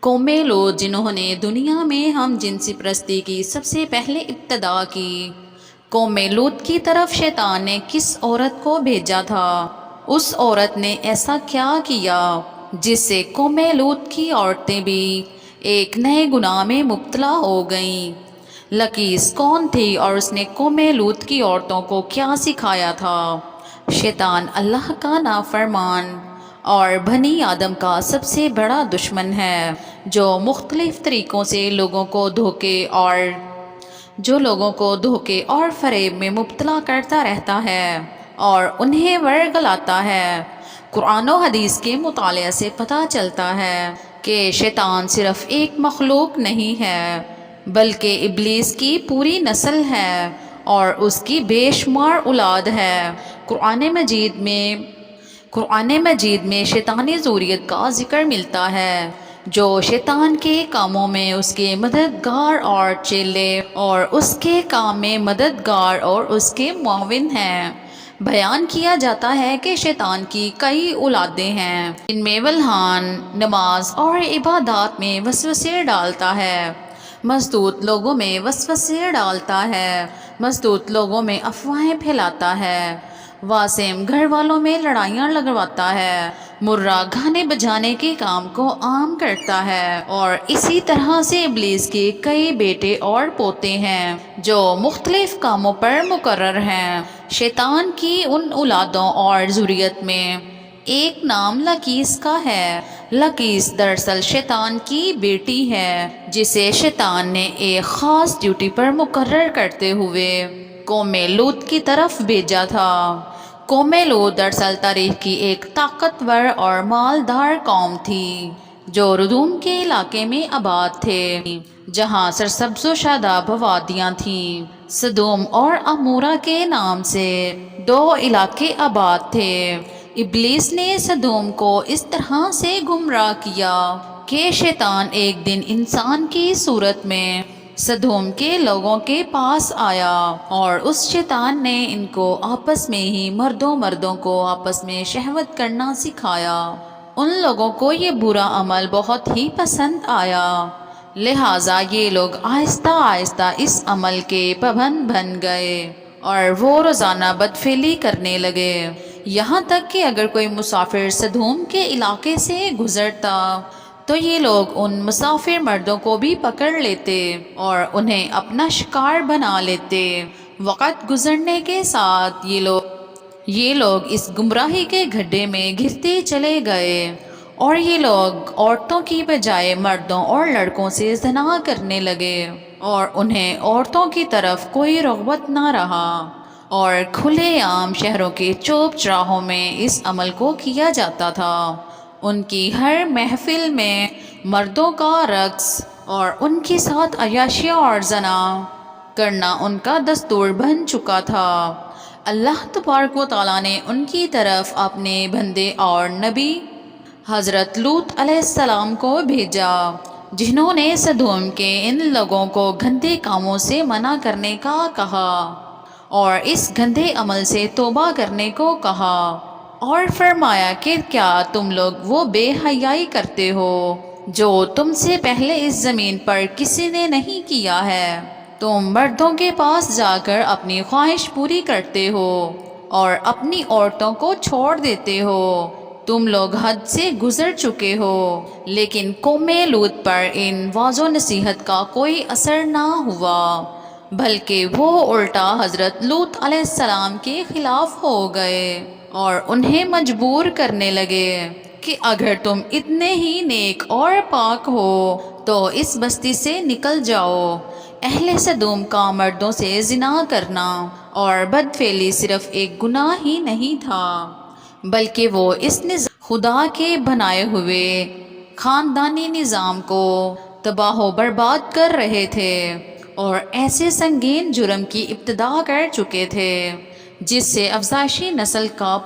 قوم لوط جنہوں نے دنیا میں ہم جنسی پرستی کی سب سے پہلے ابتدا کی۔ قوم لوط کی طرف شیطان نے کس عورت کو بھیجا تھا؟ اس عورت نے ایسا کیا کیا جس سے قوم لوط کی عورتیں بھی ایک نئے گناہ میں مبتلا ہو گئیں؟ لکیس کون تھی اور اس نے قوم لوط کی عورتوں کو کیا سکھایا تھا؟ شیطان اللہ کا نافرمان اور بنی آدم کا سب سے بڑا دشمن ہے، جو مختلف طریقوں سے لوگوں کو دھوکے اور فریب میں مبتلا کرتا رہتا ہے اور انہیں ورگلاتا ہے۔ قرآن و حدیث کے مطالعے سے پتہ چلتا ہے کہ شیطان صرف ایک مخلوق نہیں ہے بلکہ ابلیس کی پوری نسل ہے اور اس کی بے شمار اولاد ہے۔ قرآن مجید میں شیطانی ذریت کا ذکر ملتا ہے جو شیطان کے کاموں میں اس کے مددگار اور چیلے اور اس کے کام میں مددگار اور اس کے معاون ہیں۔ بیان کیا جاتا ہے کہ شیطان کی کئی اولادیں ہیں جن میں والہان، نماز اور عبادات میں وسوسے ڈالتا ہے، مضبوط لوگوں میں وسوسے ڈالتا ہے، مضبوط لوگوں میں افواہیں پھیلاتا ہے، واسم گھر والوں میں لڑائیاں لگواتا ہے، مرہ گانے بجانے کے کام کو عام کرتا ہے، اور اسی طرح سے ابلیس کے کئی بیٹے اور پوتے ہیں جو مختلف کاموں پر مقرر ہیں۔ شیطان کی ان اولادوں اور ذریت میں ایک نام لکیس کا ہے۔ لکیس دراصل شیطان کی بیٹی ہے جسے شیطان نے ایک خاص ڈیوٹی پر مقرر کرتے ہوئے قوم لوط کی طرف بھیجا تھا۔ قوم لوط دراصل تاریخ کی ایک طاقتور اور مالدار قوم تھی جو ردوم کے علاقے میں آباد تھے، جہاں سرسبز و شاداب وادیاں تھیں۔ سدوم اور عمورہ کے نام سے دو علاقے آباد تھے۔ ابلیس نے سدوم کو اس طرح سے گمراہ کیا کہ شیطان ایک دن انسان کی صورت میں سدوم کے لوگوں کے پاس آیا اور اس شیطان نے ان کو آپس میں ہی مردوں کو آپس میں شہوت کرنا سکھایا۔ ان لوگوں کو یہ برا عمل بہت ہی پسند آیا، لہٰذا یہ لوگ آہستہ آہستہ اس عمل کے پابند بن گئے اور وہ روزانہ بدفعلی کرنے لگے، یہاں تک کہ اگر کوئی مسافر سدوم کے علاقے سے گزرتا تو یہ لوگ ان مسافر مردوں کو بھی پکڑ لیتے اور انہیں اپنا شکار بنا لیتے۔ وقت گزرنے کے ساتھ یہ لوگ اس گمراہی کے گڈھے میں گرتے چلے گئے اور یہ لوگ عورتوں کی بجائے مردوں اور لڑکوں سے زنا کرنے لگے اور انہیں عورتوں کی طرف کوئی رغبت نہ رہا، اور کھلے عام شہروں کے چوک چراہوں میں اس عمل کو کیا جاتا تھا۔ ان کی ہر محفل میں مردوں کا رقص اور ان کے ساتھ عیاشی اور زنا کرنا ان کا دستور بن چکا تھا۔ اللہ تبارک و تعالیٰ نے ان کی طرف اپنے بندے اور نبی حضرت لوط علیہ السلام کو بھیجا، جنہوں نے سدوم کے ان لوگوں کو گندے کاموں سے منع کرنے کا کہا اور اس گندے عمل سے توبہ کرنے کو کہا، اور فرمایا کہ کیا تم لوگ وہ بے حیائی کرتے ہو جو تم سے پہلے اس زمین پر کسی نے نہیں کیا ہے؟ تم مردوں کے پاس جا کر اپنی خواہش پوری کرتے ہو اور اپنی عورتوں کو چھوڑ دیتے ہو، تم لوگ حد سے گزر چکے ہو۔ لیکن قوم لوط پر ان واعظ و نصیحت کا کوئی اثر نہ ہوا، بلکہ وہ الٹا حضرت لوط علیہ السلام کے خلاف ہو گئے اور انہیں مجبور کرنے لگے کہ اگر تم اتنے ہی نیک اور پاک ہو تو اس بستی سے نکل جاؤ۔ اہل سدوم کا مردوں سے زنا کرنا اور بدفعلی صرف ایک گناہ ہی نہیں تھا، بلکہ وہ اس خدا کے بنائے ہوئے خاندانی نظام کو تباہ و برباد کر رہے تھے اور ایسے سنگین جرم کی ابتدا کر چکے تھے جس سے افزائشی نسل کا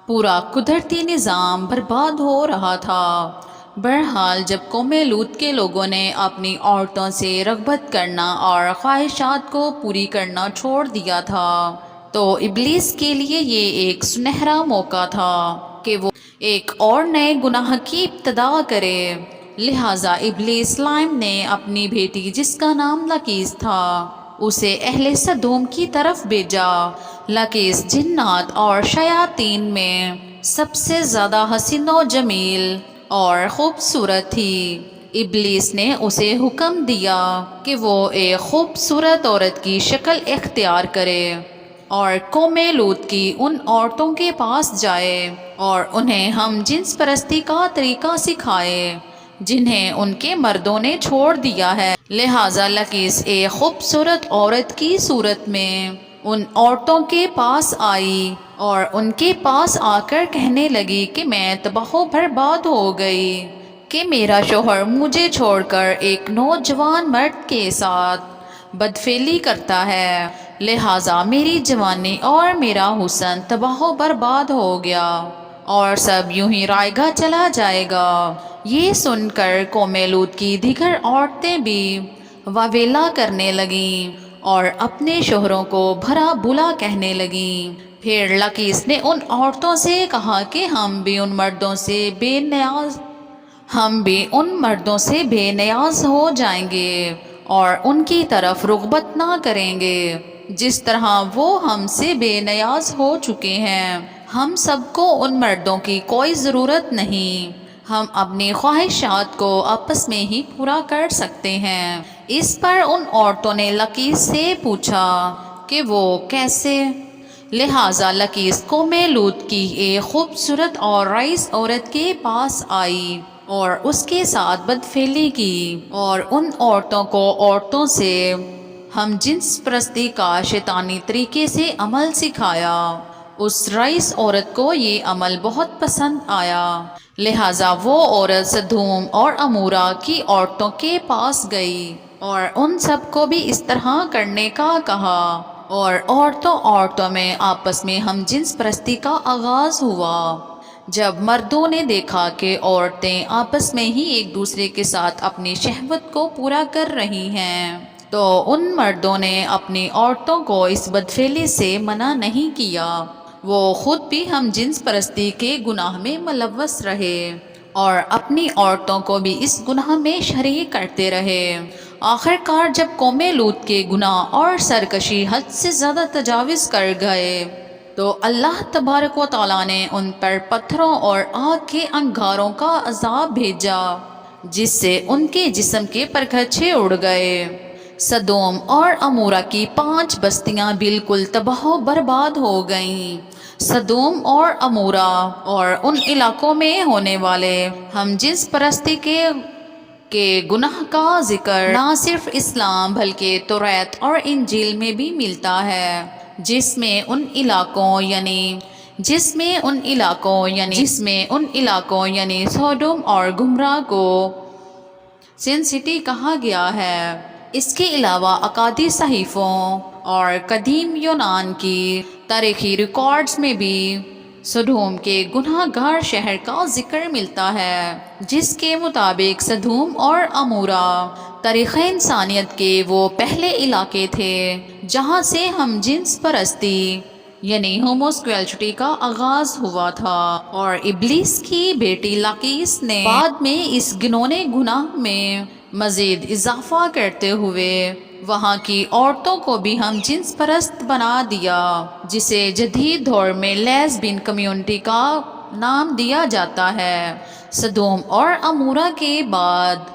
پورا قدرتی نظام برباد ہو رہا تھا۔ بہرحال جب قوم لوط کے لوگوں نے اپنی عورتوں سے رغبت کرنا اور خواہشات کو پوری کرنا چھوڑ دیا تھا تو ابلیس کے لیے یہ ایک سنہرا موقع تھا کہ وہ ایک اور نئے گناہ کی ابتدا کرے۔ لہٰذا ابلیس لائم نے اپنی بیٹی جس کا نام لکیس تھا اسے اہل سدوم کی طرف بھیجا۔ لکیس جنات اور شیاطین میں سب سے زیادہ حسین و جمیل اور خوبصورت تھی۔ ابلیس نے اسے حکم دیا کہ وہ ایک خوبصورت عورت کی شکل اختیار کرے اور قوم لوط کی ان عورتوں کے پاس جائے اور انہیں ہم جنس پرستی کا طریقہ سکھائے جنہیں ان کے مردوں نے چھوڑ دیا ہے۔ لہٰذا لکیس ایک خوبصورت عورت کی صورت میں ان عورتوں کے پاس آئی اور ان کے پاس آ کر کہنے لگی کہ میں تباہ و برباد ہو گئی کہ میرا شوہر مجھے چھوڑ کر ایک نوجوان مرد کے ساتھ بدفعلی کرتا ہے، لہٰذا میری جوانی اور میرا حسن تباہ و برباد ہو گیا اور سب یوں ہی رائے گا چلا جائے گا۔ یہ سن کر قوم لوط کی دیگر عورتیں بھی واویلا کرنے لگیں اور اپنے شوہروں کو بھلا بلا کہنے لگیں۔ پھر لکیس نے ان عورتوں سے کہا کہ ہم بھی ان مردوں سے بے نیاز ہو جائیں گے اور ان کی طرف رغبت نہ کریں گے جس طرح وہ ہم سے بے نیاز ہو چکے ہیں۔ ہم سب کو ان مردوں کی کوئی ضرورت نہیں، ہم اپنی خواہشات کو آپس میں ہی پورا کر سکتے ہیں۔ اس پر ان عورتوں نے لکیس سے پوچھا کہ وہ کیسے؟ لہٰذا لکیس قوم لوط کی ایک خوبصورت اور رئیس عورت کے پاس آئی اور اس کے ساتھ بدفعلی کی اور ان عورتوں کو عورتوں سے ہم جنس پرستی کا شیطانی طریقے سے عمل سکھایا۔ اس رئیس عورت کو یہ عمل بہت پسند آیا، لہٰذا وہ عورت سدوم اور عمورہ کی عورتوں کے پاس گئی اور ان سب کو بھی اس طرح کرنے کا کہا اور عورتوں میں آپس میں ہم جنس پرستی کا آغاز ہوا۔ جب مردوں نے دیکھا کہ عورتیں آپس میں ہی ایک دوسرے کے ساتھ اپنی شہوت کو پورا کر رہی ہیں تو ان مردوں نے اپنی عورتوں کو اس بدفعلی سے منع نہیں کیا، وہ خود بھی ہم جنس پرستی کے گناہ میں ملوث رہے اور اپنی عورتوں کو بھی اس گناہ میں شریک کرتے رہے۔ آخر کار جب قوم لوط کے گناہ اور سرکشی حد سے زیادہ تجاوز کر گئے تو اللہ تبارک و تعالیٰ نے ان پر پتھروں اور آگ کے انگاروں کا عذاب بھیجا جس سے ان کے جسم کے پرکھچے اڑ گئے۔ سدوم اور عمورہ کی 5 بستیاں بالکل تباہ و برباد ہو گئیں۔ سدوم اور عمورہ اور ان علاقوں میں ہونے والے ہم جنس پرستی کے گناہ کا ذکر نہ صرف اسلام بلکہ توریت اور انجیل میں بھی ملتا ہے، جس میں ان علاقوں یعنی سودوم اور گمراہ کو سن سٹی کہا گیا ہے۔ اس کے علاوہ اکادی صحیفوں اور قدیم یونان کی تاریخی ریکارڈز میں بھی سدوم کے گناہ گار شہر کا ذکر ملتا ہے، جس کے مطابق سدوم اور عمورہ تاریخ انسانیت کے وہ پہلے علاقے تھے جہاں سے ہم جنس پرستی یعنی ہوموسیکسولیٹی کا آغاز ہوا تھا، اور ابلیس کی بیٹی لکیس نے بعد میں اس گھنونے گناہ میں مزید اضافہ کرتے ہوئے وہاں کی عورتوں کو بھی ہم جنس پرست بنا دیا، جسے جدید دور میں لیسبین کمیونٹی کا نام دیا جاتا ہے۔ سدوم اور عمورہ کے بعد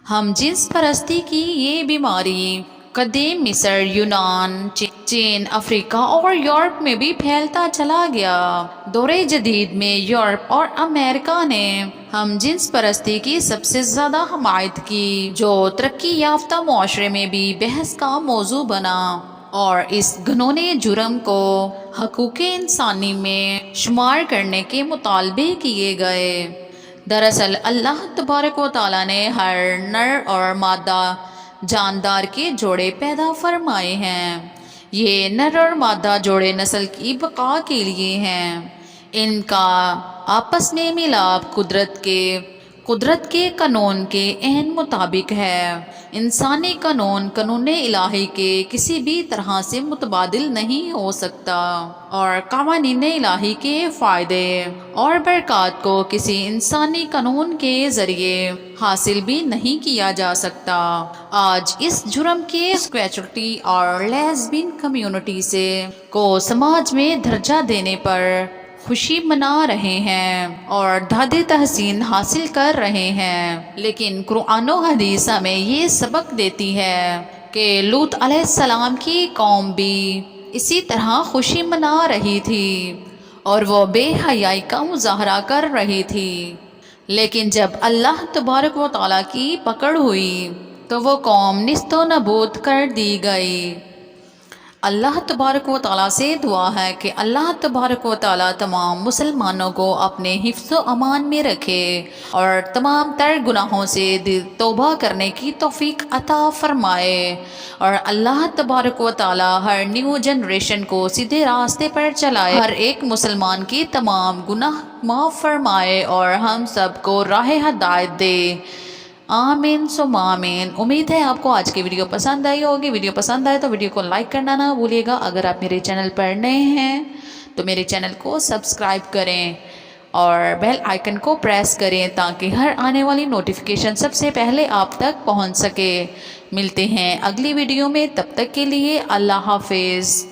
ہم جنس پرستی کی یہ بیماری قدیم مصر، یونان، چین، افریقہ اور یورپ میں بھی پھیلتا چلا گیا۔ دور جدید میں یورپ اور امریکہ نے ہم جنس پرستی کی سب سے زیادہ حمایت کی، جو ترقی یافتہ معاشرے میں بھی بحث کا موضوع بنا اور اس گھنونے جرم کو حقوق انسانی میں شمار کرنے کے مطالبے کیے گئے۔ دراصل اللہ تبارک و تعالیٰ نے ہر نر اور مادہ جاندار کے جوڑے پیدا فرمائے ہیں۔ یہ نر اور مادہ جوڑے نسل کی بقا کے لیے ہیں۔ ان کا آپس میں ملاپ قدرت کے قانون کے عین مطابق ہے۔ انسانی قانون قانون الہی کے کسی بھی طرح سے متبادل نہیں ہو سکتا، اور قوانین الہی کے فائدے اور برکات کو کسی انسانی قانون کے ذریعے حاصل بھی نہیں کیا جا سکتا۔ آج اس جرم کے اسکیچوٹی اور لیزبین کمیونٹی سے کو سماج میں درجہ دینے پر خوشی منا رہے ہیں اور داد تحسین حاصل کر رہے ہیں، لیکن قرآن و حدیث ہمیں یہ سبق دیتی ہے کہ لوط علیہ السلام کی قوم بھی اسی طرح خوشی منا رہی تھی اور وہ بے حیائی کا مظاہرہ کر رہی تھی، لیکن جب اللہ تبارک و تعالیٰ کی پکڑ ہوئی تو وہ قوم نیست و نابود کر دی گئی۔ اللہ تبارک و تعالیٰ سے دعا ہے کہ اللہ تبارک و تعالیٰ تمام مسلمانوں کو اپنے حفظ و امان میں رکھے اور تمام تر گناہوں سے توبہ کرنے کی توفیق عطا فرمائے، اور اللہ تبارک و تعالیٰ ہر نیو جنریشن کو سیدھے راستے پر چلائے، ہر ایک مسلمان کی تمام گناہ معاف فرمائے اور ہم سب کو راہ ہدایت دے۔ آمین ثم آمین۔ امید ہے آپ کو آج کی ویڈیو پسند آئی ہوگی۔ ویڈیو پسند آئے تو ویڈیو کو لائک کرنا نہ بھولیے گا۔ اگر آپ میرے چینل پر نئے ہیں تو میرے چینل کو سبسکرائب کریں اور بیل آئیکن کو پریس کریں تاکہ ہر آنے والی نوٹیفیکیشن سب سے پہلے آپ تک پہنچ سکے۔ ملتے ہیں اگلی ویڈیو میں، تب تک کے لیے اللہ حافظ۔